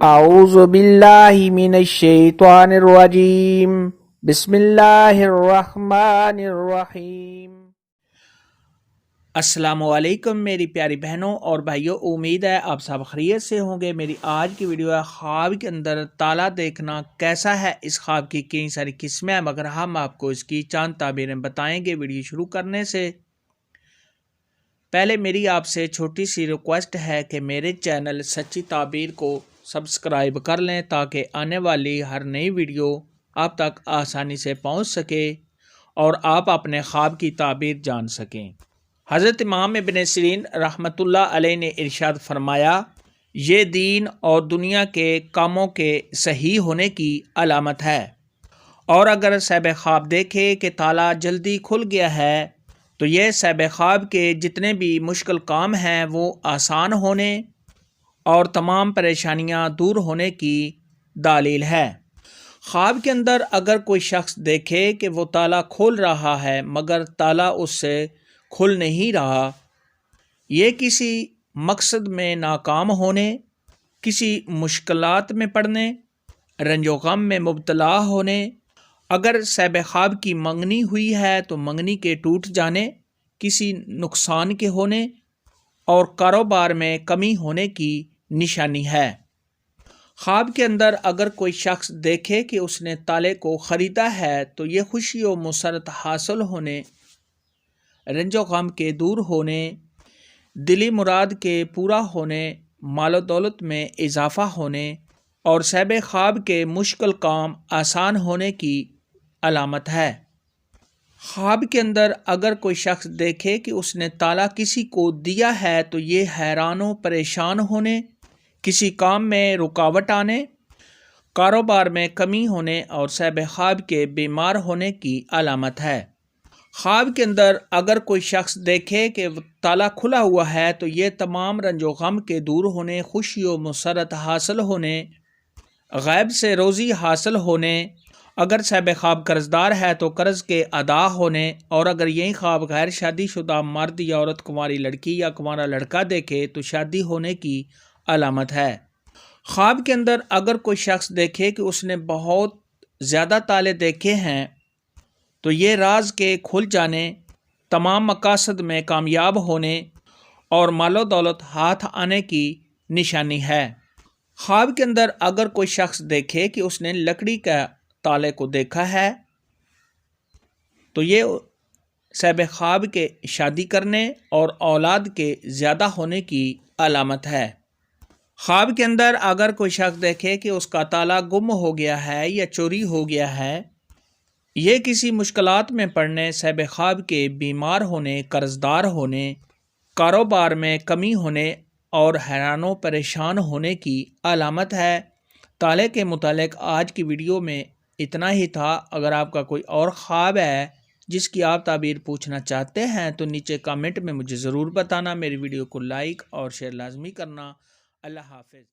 اعوذ باللہ من الشیطان الرجیم بسم اللہ الرحمن الرحیم۔ السلام علیکم میری پیاری بہنوں اور بھائیوں، امید ہے آپ سب خیریت سے ہوں گے۔ میری آج کی ویڈیو ہے خواب کے اندر تالا دیکھنا کیسا ہے۔ اس خواب کی کئی ساری قسمیں ہیں مگر ہم آپ کو اس کی چند تعبیریں بتائیں گے۔ ویڈیو شروع کرنے سے پہلے میری آپ سے چھوٹی سی ریکویسٹ ہے کہ میرے چینل سچی تعبیر کو سبسکرائب کر لیں تاکہ آنے والی ہر نئی ویڈیو آپ تک آسانی سے پہنچ سکے اور آپ اپنے خواب کی تعبیر جان سکیں۔ حضرت امام ابن سیرین رحمۃ اللہ علیہ نے ارشاد فرمایا، یہ دین اور دنیا کے کاموں کے صحیح ہونے کی علامت ہے، اور اگر صاحب خواب دیکھے کہ تالا جلدی کھل گیا ہے تو یہ صاحب خواب کے جتنے بھی مشکل کام ہیں وہ آسان ہونے اور تمام پریشانیاں دور ہونے کی دلیل ہے۔ خواب کے اندر اگر کوئی شخص دیکھے کہ وہ تالا کھول رہا ہے مگر تالا اس سے کھل نہیں رہا، یہ کسی مقصد میں ناکام ہونے، کسی مشکلات میں پڑنے، رنج و غم میں مبتلا ہونے، اگر صاحب خواب کی منگنی ہوئی ہے تو منگنی کے ٹوٹ جانے، کسی نقصان کے ہونے اور کاروبار میں کمی ہونے کی نشانی ہے۔ خواب کے اندر اگر کوئی شخص دیکھے کہ اس نے تالے کو خریدا ہے تو یہ خوشی و مسرت حاصل ہونے، رنج و غم کے دور ہونے، دلی مراد کے پورا ہونے، مال و دولت میں اضافہ ہونے اور صاحب خواب کے مشکل کام آسان ہونے کی علامت ہے۔ خواب کے اندر اگر کوئی شخص دیکھے کہ اس نے تالا کسی کو دیا ہے تو یہ حیران و پریشان ہونے، کسی کام میں رکاوٹ آنے، کاروبار میں کمی ہونے اور صاحب خواب کے بیمار ہونے کی علامت ہے۔ خواب کے اندر اگر کوئی شخص دیکھے کہ تالا کھلا ہوا ہے تو یہ تمام رنج و غم کے دور ہونے، خوشی و مسرت حاصل ہونے، غیب سے روزی حاصل ہونے، اگر صاحب خواب قرضدار ہے تو قرض کے ادا ہونے، اور اگر یہی خواب غیر شادی شدہ مرد یا عورت، کنواری لڑکی یا کنوارا لڑکا دیکھے تو شادی ہونے کی علامت ہے۔ خواب کے اندر اگر کوئی شخص دیکھے کہ اس نے بہت زیادہ تالے دیکھے ہیں تو یہ راز کے کھل جانے، تمام مقاصد میں کامیاب ہونے اور مال و دولت ہاتھ آنے کی نشانی ہے۔ خواب کے اندر اگر کوئی شخص دیکھے کہ اس نے لکڑی کا تالے کو دیکھا ہے تو یہ صاحب خواب کے شادی کرنے اور اولاد کے زیادہ ہونے کی علامت ہے۔ خواب کے اندر اگر کوئی شخص دیکھے کہ اس کا تالا گم ہو گیا ہے یا چوری ہو گیا ہے، یہ کسی مشکلات میں پڑنے، صاحب خواب کے بیمار ہونے، قرضدار ہونے، کاروبار میں کمی ہونے اور حیران و پریشان ہونے کی علامت ہے۔ تالے کے متعلق آج کی ویڈیو میں اتنا ہی تھا۔ اگر آپ کا کوئی اور خواب ہے جس کی آپ تعبیر پوچھنا چاہتے ہیں تو نیچے کامنٹ میں مجھے ضرور بتانا۔ میری ویڈیو کو لائک اور شیئر لازمی کرنا۔ اللہ حافظ۔